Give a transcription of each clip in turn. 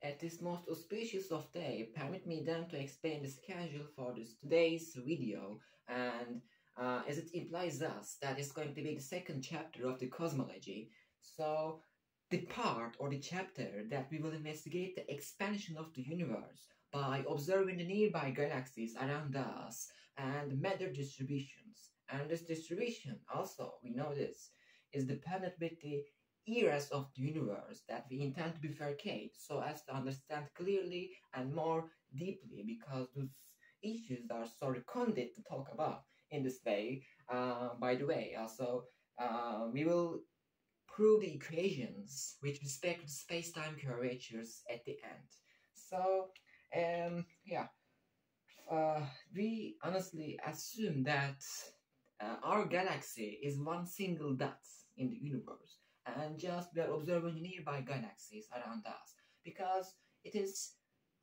At this most auspicious of day, permit me then to explain the schedule for today's video, and as it implies thus that it's going to be the second chapter of the Cosmology. So the part or the chapter that we will investigate the expansion of the universe by observing the nearby galaxies around us and matter distributions. And this distribution also, we know this, is dependent with the eras of the universe that we intend to bifurcate so as to understand clearly and more deeply, because those issues are so recondite to talk about in this way. By the way, also we will prove the equations with respect to space-time curvatures at the end. So we honestly assume that our galaxy is one single dot in the universe, and just we are observing nearby galaxies around us, because it is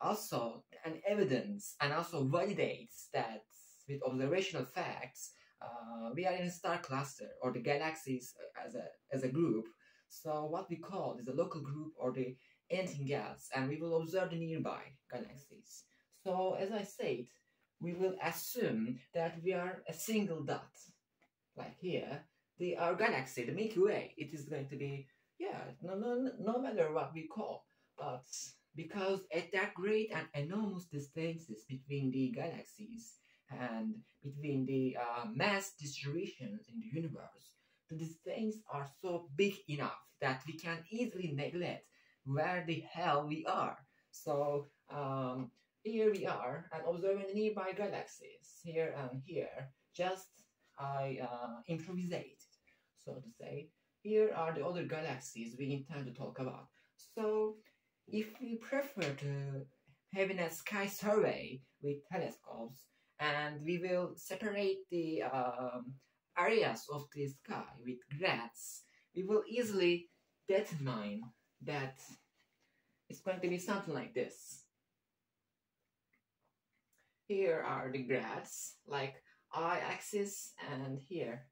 also an evidence and also validates that with observational facts we are in a star cluster or the galaxies as a group. So what we call is a local group or the anything else, and we will observe the nearby galaxies. So as I said, we will assume that we are a single dot, like here. Our galaxy, the Milky Way, it is going to be, no matter what we call, but because at that great and enormous distances between the galaxies and between the mass distributions in the universe, the distances are so big enough that we can easily neglect where the hell we are. So here we are and observing the nearby galaxies here and here. Just I improvisate, so to say. Here are the other galaxies we intend to talk about. So if we prefer to having a sky survey with telescopes, and we will separate the areas of the sky with grads, we will easily determine that it's going to be something like this. Here are the grads, like y-axis, and here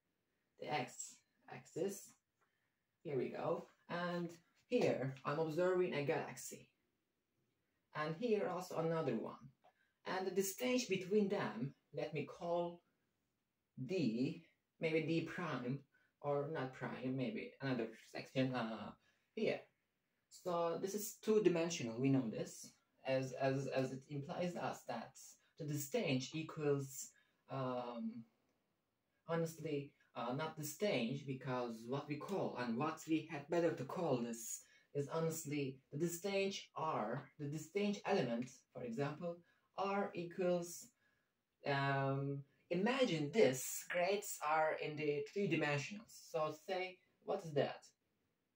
the x-axis. Here we go. And here I'm observing a galaxy, and here also another one, and the distance between them, let me call d, maybe d prime, or not prime, maybe another section here. So this is two-dimensional, we know this, as it implies us that the distance equals honestly not the stage, because what we call and what we had better to call this is honestly the distance r, the distance element, for example, r equals, imagine this, grades are in the 3 dimensions. So say, what is that?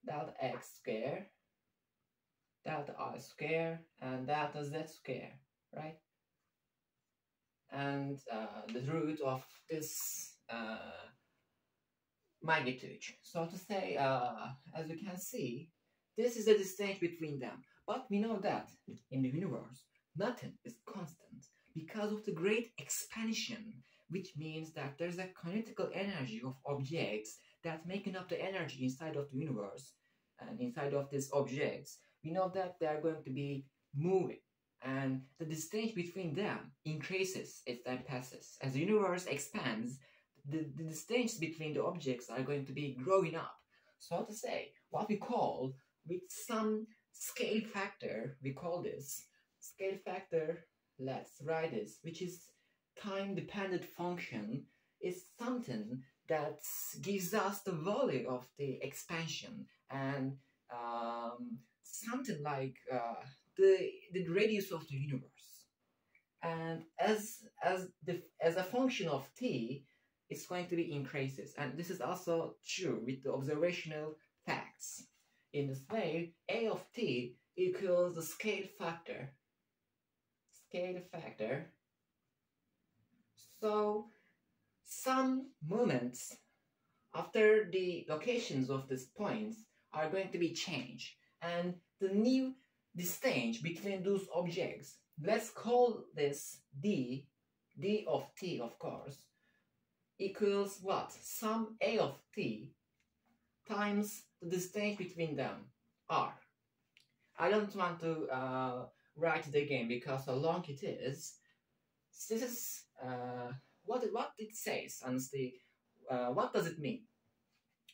Delta x square, delta y square, and delta z square, right? And the root of this magnitude. So to say, as you can see, this is the distance between them. But we know that in the universe, nothing is constant because of the great expansion, which means that there's a kinetical energy of objects that's making up the energy inside of the universe, and inside of these objects, we know that they are going to be moving, and the distance between them increases as time passes. As the universe expands, the distance between the objects are going to be growing up. So to say, what we call with some scale factor, we call this scale factor, let's write this, which is time-dependent function, is something that gives us the value of the expansion, and something like the radius of the universe. And as a function of t, it's going to be increases, and this is also true with the observational facts. In this way, a of t equals the scale factor. So some moments after the locations of these points are going to be changed, and the new distance between those objects, let's call this d of t, of course, equals what? Sum a of t times the distance between them, r. I don't want to write it again because how long it is. This is what it says, honestly. What does it mean?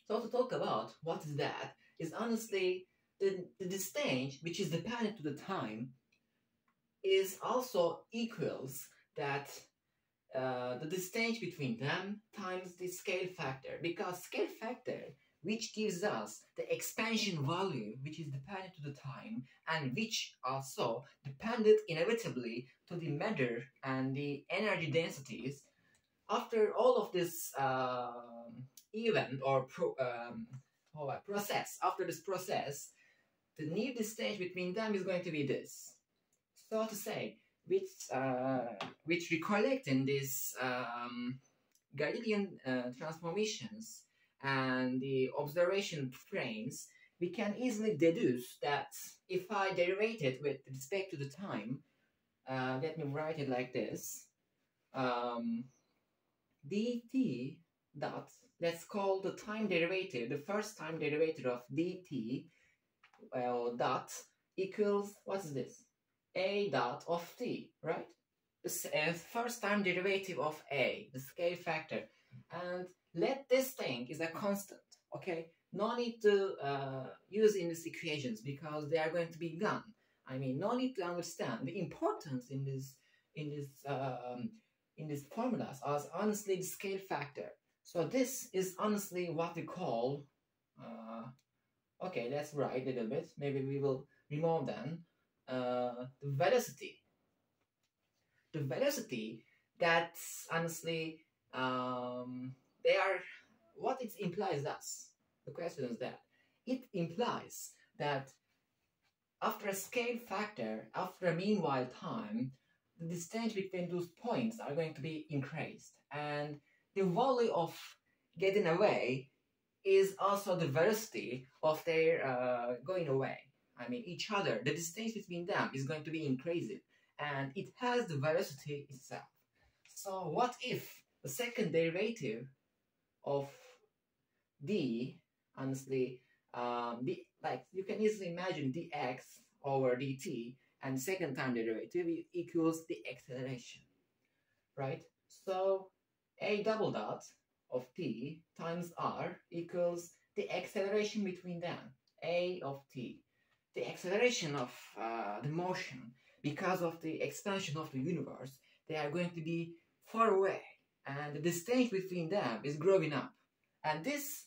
So to talk about what is that is honestly the distance, which is dependent to the time, is also equals that the distance between them times the scale factor, because scale factor, which gives us the expansion value, which is dependent to the time and which also dependent inevitably to the matter and the energy densities. After all of this event or process, after this process, the new distance between them is going to be this. So to say, which recollecting these Galilean transformations and the observation frames, we can easily deduce that if I derive it with respect to the time, let me write it like this. dt dot, let's call the time derivative, the first time derivative of dt, dot equals, what's this? A dot of t, right? The first time derivative of a, the scale factor. And let this thing is a constant, okay? No need to use in these equations because they are going to be gone. I mean, no need to understand the importance in these formulas as honestly the scale factor. So this is honestly what we call, okay, let's write a little bit. Maybe we will remove then the velocity. The velocity that's honestly, they are, what it implies us. The question is that it implies that after a scale factor, after a meanwhile time, the distance between those points are going to be increased, and the value of getting away is also the velocity of their going away. I mean, each other, the distance between them is going to be increasing, and it has the velocity itself. So what if the second derivative of d, honestly, like you can easily imagine dx over dt, and second time derivative equals the acceleration, right? So a double dot of t times r equals the acceleration between them, a of t. The acceleration of the motion, because of the expansion of the universe, they are going to be far away, and the distance between them is growing up. And this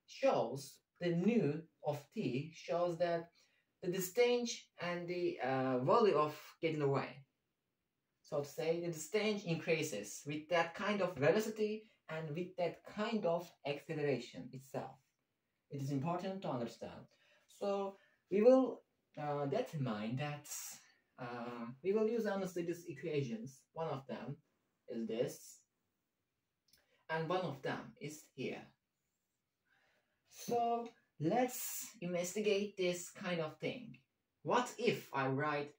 shows, the nu of t shows that the distance and the value of getting away. So to say, the distance increases with that kind of velocity and with that kind of acceleration itself. It is important to understand. So we will determine that we will use honestly these equations. One of them is this, and one of them is here. So let's investigate this kind of thing. What if I write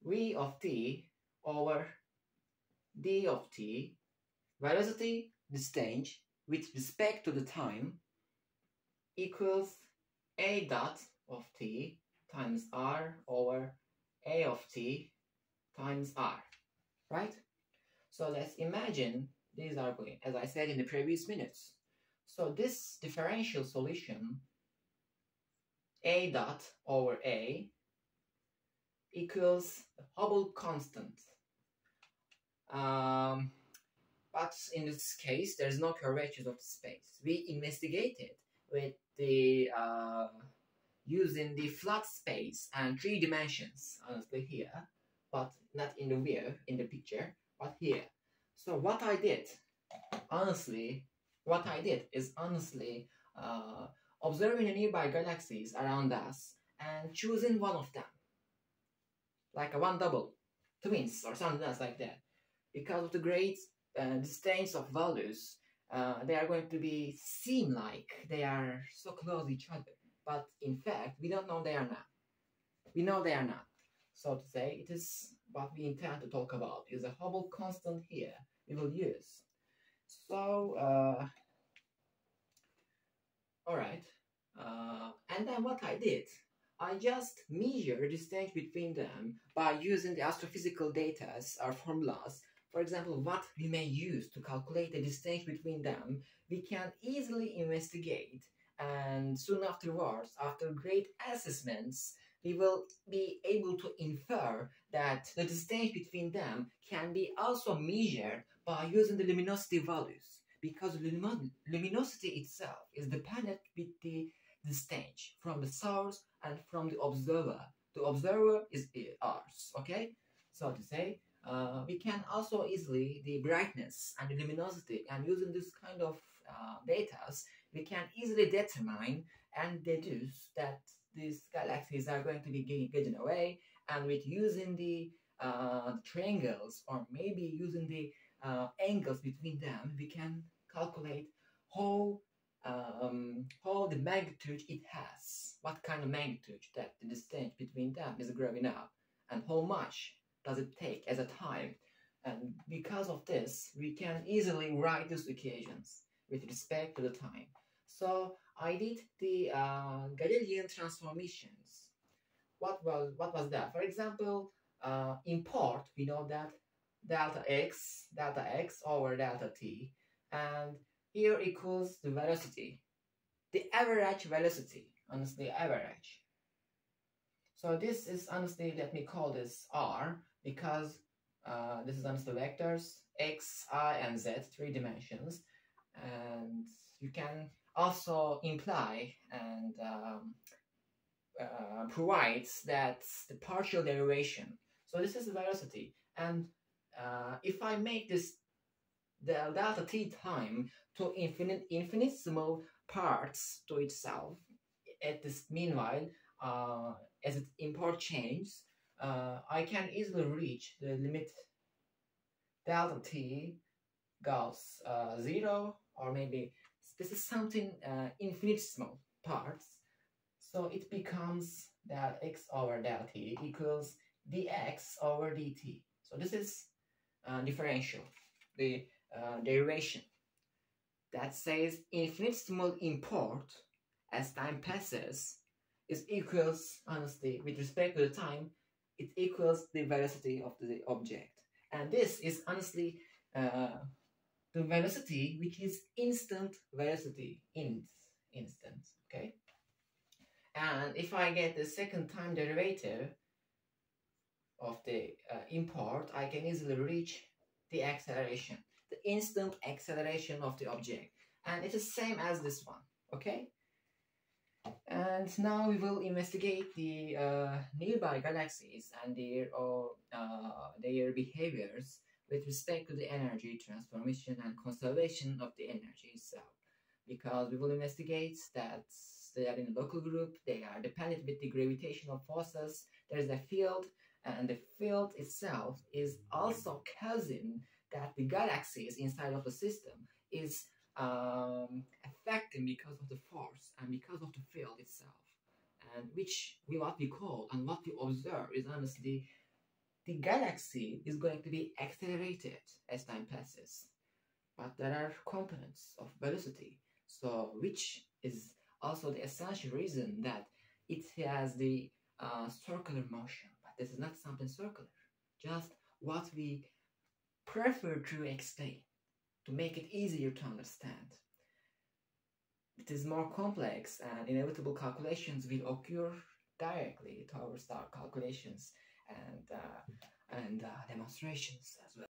v of t over d of t, velocity, distance, with respect to the time, equals a dot of t times r over a of t times r, right? So let's imagine these are going, as I said in the previous minutes. So this differential solution, a dot over a, equals the Hubble constant. But in this case, there's no curvature of the space. We investigated with the using the flat space and 3 dimensions, honestly here, but not in the view, in the picture, but here. So what I did is honestly observing the nearby galaxies around us and choosing one of them, like a one double, twins or something else like that. Because of the great distance of values, they are going to be seem like they are so close to each other, but in fact we don't know they are not. We know they are not. So to say, it is what we intend to talk about is a Hubble constant here we will use. So all right, and then what I did, I just measure the distance between them by using the astrophysical data or formulas. For example, what we may use to calculate the distance between them, we can easily investigate, and soon afterwards, after great assessments, we will be able to infer that the distance between them can be also measured by using the luminosity values, because luminosity itself is dependent with the distance from the source and from the observer. The observer is ours, okay? So to say, we can also easily the brightness and the luminosity, and using this kind of data, we can easily determine and deduce that these galaxies are going to be getting away, and with using the triangles or maybe using the angles between them, we can calculate how the magnitude it has, what kind of magnitude that the distance between them is growing up, and how much does it take as a time. And because of this, we can easily write these equations with respect to the time. So I did the Galilean transformations. What was that? For example, in part, we know that delta x over delta t, and here equals the velocity, the average velocity, honestly, average. So this is honestly, let me call this r, because this is honestly vectors x, y, and z, 3 dimensions, and you can also imply and provides that the partial derivation. So this is the velocity, and if I make this the delta t time to infinitesimal parts to itself at this meanwhile, as it import changes, I can easily reach the limit delta t goes 0, or maybe this is something infinitesimal parts. So it becomes that x over delta t equals dx over dt. So this is differential, the derivation that says infinitesimal import as time passes is equals, honestly, with respect to the time, it equals the velocity of the object. And this is honestly the velocity, which is instant velocity, instant, okay? And if I get the second time derivative of the import, I can easily reach the acceleration, the instant acceleration of the object. And it is same as this one, okay? And now we will investigate the nearby galaxies and their behaviors with respect to the energy transformation and conservation of the energy itself. Because we will investigate that they are in a local group, they are dependent with the gravitational forces, there is a field, and the field itself is also causing that the galaxies inside of the system is affecting because of the force and because of the field itself, and what we call and what we observe is honestly the galaxy is going to be accelerated as time passes, but there are components of velocity, so which is also the essential reason that it has the circular motion. But this is not something circular, just what we prefer to explain to make it easier to understand. It is more complex, and inevitable calculations will occur directly to our star calculations and demonstrations as well.